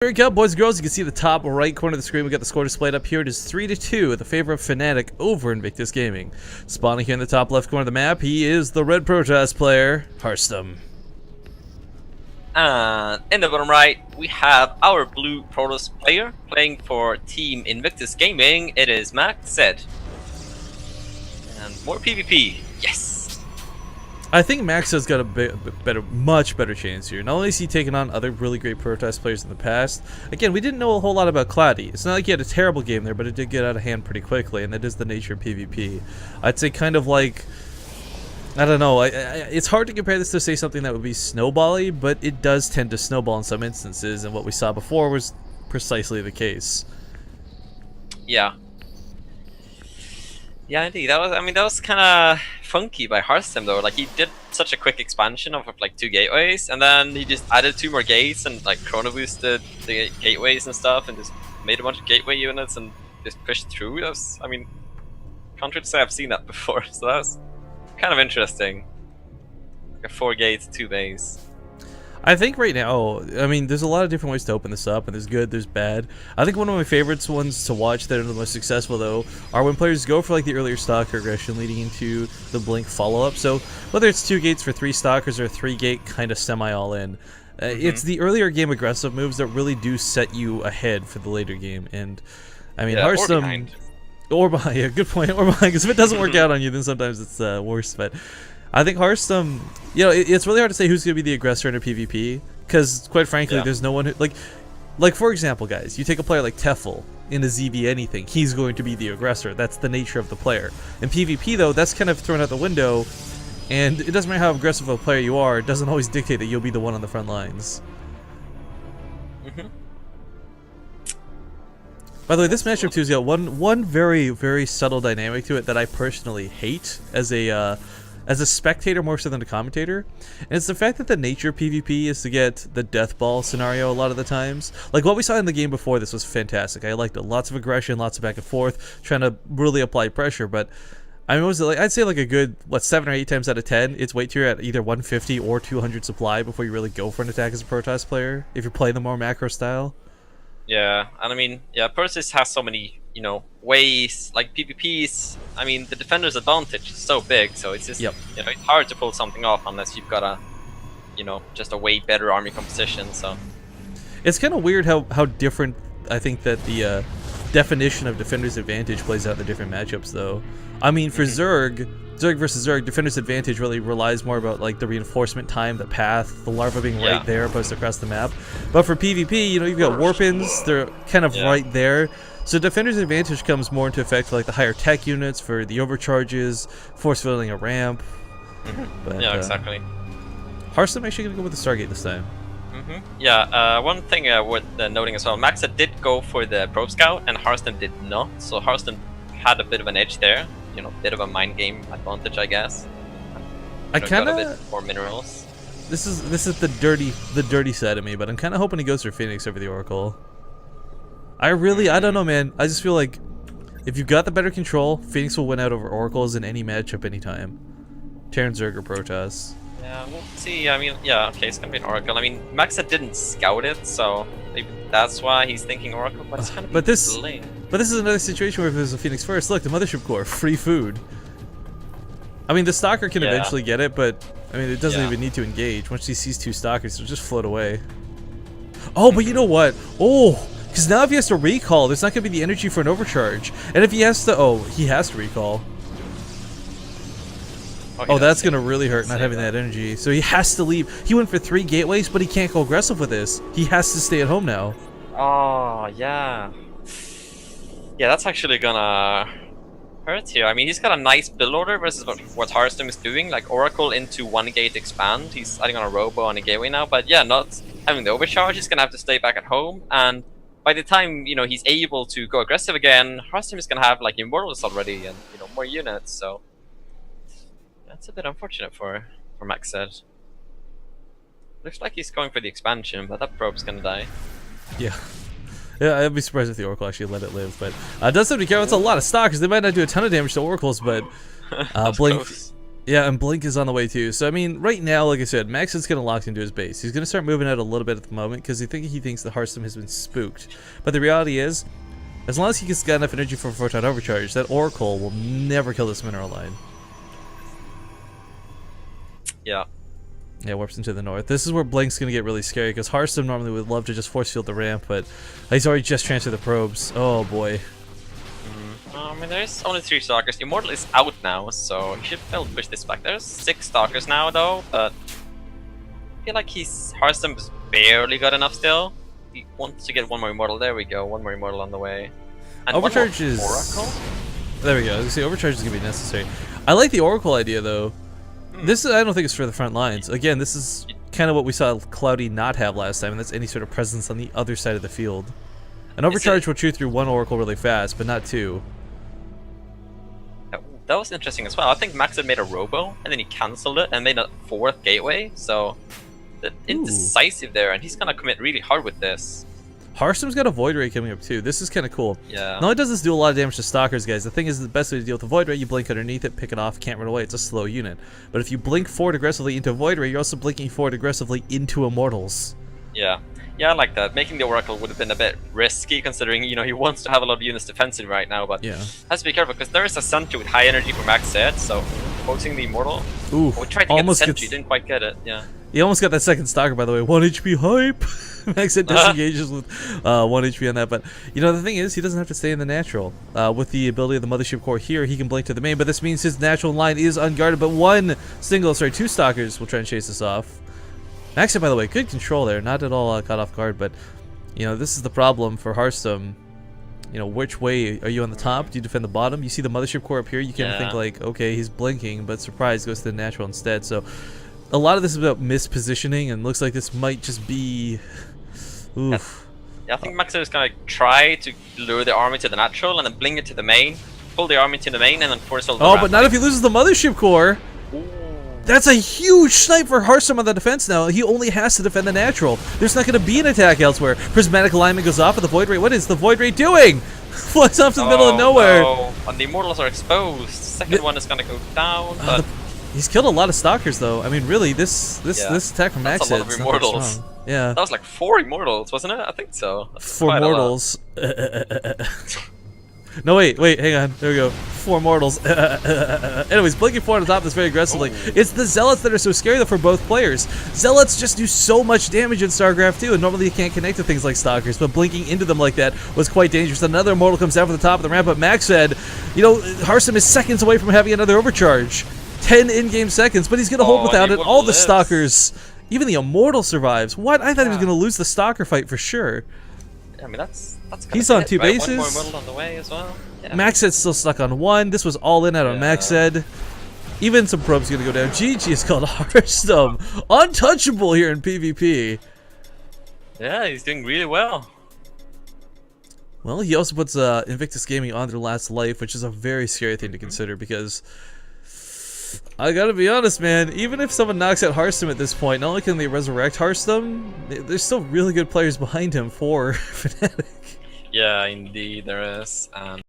Here we go, boys and girls. You can see the top right corner of the screen. We got the score displayed up here. It is 3-2 in the favor of Fnatic over Invictus Gaming. Spawning here in the top left corner of the map, he is the red Protoss player, Harstem. And in the bottom right, we have our blue Protoss player playing for Team Invictus Gaming. It is Macsed. And more PvP. Yes! I think Macsed's got a much better chance here. Not only is he taking on other really great Protoss players in the past, again, we didn't know a whole lot about Cloudy. It's not like he had a terrible game there, but it did get out of hand pretty quickly, and that is the nature of PvP. I'd say kind of like, I don't know, it's hard to compare this to, say, something that would be snowball-y, but it does tend to snowball in some instances, and what we saw before was precisely the case. Yeah. Yeah, indeed. That was kind of funky by Harstem though. Like, he did such a quick expansion of like 2 gateways, and then he just added 2 more gates and like chrono boosted the gateways and stuff, and just made a bunch of gateway units and just pushed through. That was, I mean, contrary to say, I've seen that before, so that was kind of interesting. Like a 4 gates, 2 bays. I think right now, I mean, there's a lot of different ways to open this up, and there's good, there's bad. I think one of my favorites ones to watch that are the most successful, though, are when players go for like the earlier stalker aggression leading into the blink follow-up. So whether it's 2 gates for 3 stalkers or 3 gate kind of semi-all-in, it's the earlier game aggressive moves that really do set you ahead for the later game. And I mean, Harstem, or behind, yeah, good point, or behind, because if it doesn't work out on you, then sometimes it's worse. But I think Harstem, you know, it's really hard to say who's going to be the aggressor in a PvP, because quite frankly, there's no one who, like for example, guys, you take a player like Tefl in a ZV anything, he's going to be the aggressor. That's the nature of the player. In PvP, though, that's kind of thrown out the window, and it doesn't matter how aggressive of a player you are, it doesn't always dictate that you'll be the one on the front lines. By the way, this matchup too has got one very, very subtle dynamic to it that I personally hate as a spectator more so than a commentator, and it's the fact that the nature of PvP is to get the death ball scenario a lot of the times. Like what we saw in the game before this was fantastic. I liked it. Lots of aggression, lots of back and forth, trying to really apply pressure. But I mean, I'd say like a good 7 or 8 times out of 10, it's wait till you're at either 150 or 200 supply before you really go for an attack as a Protoss player, if you're playing the more macro style. Yeah, and I mean, yeah, Protoss has so many, you know, ways, like PvPs. I mean, the defender's advantage is so big, so it's just, you know, it's hard to pull something off unless you've got a, you know, just a way better army composition. So it's kind of weird how different I think that the definition of defender's advantage plays out in the different matchups, though. I mean, for Zerg versus Zerg, defender's advantage really relies more about like the reinforcement time, the path, the larva being right there opposed to across the map. But for PvP, you know, you've got warpins, they're kind of right there. So defender's advantage comes more into effect for like the higher tech units, for the overcharges, force filling a ramp. But, yeah, exactly. Harstem actually gonna go with the Stargate this time. Yeah, one thing worth noting as well, Macsed did go for the Probe Scout and Harstem did not, so Harstem had a bit of an edge there. You know, bit of a mind game advantage, I guess. I kind of got a bit more minerals. This is the dirty side of me, but I'm kind of hoping he goes for Phoenix over the Oracle. I don't know, man. I just feel like if you've got the better control, Phoenix will win out over Oracles in any matchup anytime. Terran, Zerg, or Protoss. Yeah, we'll see. I mean, yeah, okay, it's gonna be an Oracle. I mean, Macsed didn't scout it, so maybe that's why he's thinking Oracle, but it's kind of lame. But this is another situation where if there's a Phoenix first, look, the Mothership Core, free food. I mean, the Stalker can eventually get it, but I mean, it doesn't even need to engage. Once he sees 2 Stalkers, it'll just float away. Oh, but you know what? Oh, because now if he has to recall, there's not going to be the energy for an overcharge. And if he has to, he has to recall. Oh, that's going to really hurt not having that energy. So he has to leave. He went for 3 gateways, but he can't go aggressive with this. He has to stay at home now. Oh, yeah. Yeah, that's actually gonna hurt here. I mean, he's got a nice build order versus what Harstem is doing, like Oracle into 1 gate expand. He's adding on a Robo on a gateway now, but yeah, not having the overcharge. He's gonna have to stay back at home, and by the time, you know, he's able to go aggressive again, Harstem is gonna have like Immortals already and, you know, more units. So that's a bit unfortunate for Macsed. Looks like he's going for the expansion, but that probe's gonna die. Yeah. Yeah, I'd be surprised if the Oracle actually let it live, but it does have to be careful. It's a lot of Stalkers. They might not do a ton of damage to Oracles, but Blink. Yeah, and Blink is on the way too. So I mean, right now, like I said, Macsed's gonna lock into his base. He's gonna start moving out a little bit at the moment because he thinks that Harstem has been spooked. But the reality is, as long as he gets got enough energy for a Photon Overcharge, that Oracle will never kill this mineral line. Yeah. Yeah, warps into the north. This is where Blink's gonna get really scary because Harstem normally would love to just force field the ramp, but he's already just transferred the probes. Oh boy. I mean, there's only 3 Stalkers. Immortal is out now, so he should be able to push this back. There's 6 Stalkers now, though, but I feel like Harstem's barely got enough still. He wants to get one more Immortal. There we go, one more Immortal on the way. And Overcharge is... Oracle? There we go. I was gonna say Overcharge is gonna be necessary. I like the Oracle idea, though. This I don't think it's for the front lines. Again, this is kind of what we saw Cloudy not have last time, and that's any sort of presence on the other side of the field. An Overcharge will chew through 1 Oracle really fast, but not 2. That was interesting as well. I think Macsed made a Robo, and then he cancelled it and made a 4th Gateway, so indecisive there, and he's gonna commit really hard with this. Harstem's got a Void Ray coming up too. This is kind of cool. Yeah. Not only does this do a lot of damage to Stalkers, guys, the thing is the best way to deal with a Void Ray, you blink underneath it, pick it off, can't run away, it's a slow unit. But if you blink forward aggressively into a Void Ray, you're also blinking forward aggressively into Immortals. Yeah. Yeah, I like that. Making the Oracle would have been a bit risky, considering, you know, he wants to have a lot of units defensive right now, but has to be careful, because there is a Sentry with high energy for Macsed, so forcing the Immortal. Ooh, we tried to get the Sentry, didn't quite get it, yeah. He almost got that second Stalker, by the way. 1 HP hype! Macsed disengages with 1 HP on that, but, you know, the thing is, he doesn't have to stay in the natural. With the ability of the Mothership Core here, he can blink to the main, but this means his natural line is unguarded, but 2 Stalkers will try and chase this off. Macsed, by the way, good control there, not at all caught off guard, but, you know, this is the problem for Harstem. You know, which way are you on the top? Do you defend the bottom? You see the Mothership Core up here, you kind of think like, okay, he's blinking, but surprise, goes to the natural instead. So a lot of this is about mispositioning, and looks like this might just be... Oof. Yeah, I think Macsed is gonna try to lure the army to the natural, and then blink it to the main, pull the army to the main, and then force field the ramp. But not if he loses the Mothership Core! That's a huge snipe for Harstem on the defense now. He only has to defend the natural. There's not going to be an attack elsewhere. Prismatic alignment goes off of the Void Ray. What is the Void Ray doing? Flies off to the middle of nowhere. No. And the Immortals are exposed. Second one is going to go down. But he's killed a lot of Stalkers, though. I mean, really, this attack from Macsed. That's a lot of Immortals. Yeah. That was like 4 Immortals, wasn't it? I think so. That's 4 Mortals. No, wait, hang on. There we go. 4 Mortals. Anyways, blinking forward on top of this very aggressively. Ooh. It's the Zealots that are so scary, though, for both players. Zealots just do so much damage in StarCraft 2, and normally you can't connect to things like Stalkers, but blinking into them like that was quite dangerous. Another Immortal comes down from the top of the ramp, but Macsed, you know, Harstem is seconds away from having another Overcharge. 10 in-game seconds, but he's going to hold without it. All the Stalkers, even the Immortal survives. What? I thought he was going to lose the Stalker fight for sure. I mean, that's he's on 2 bases. One more Immortal on the way as well. Yeah. Macsed's still stuck on 1. This was all in out on Macsed. Even some probes gonna go down. GG is called Harstem. Untouchable here in PvP. Yeah, he's doing really well. Well, he also puts Invictus Gaming on their last life, which is a very scary thing to consider because I gotta be honest, man, even if someone knocks out Harstem at this point, not only can they resurrect Harstem, there's still really good players behind him for Fnatic. Yeah, indeed there is.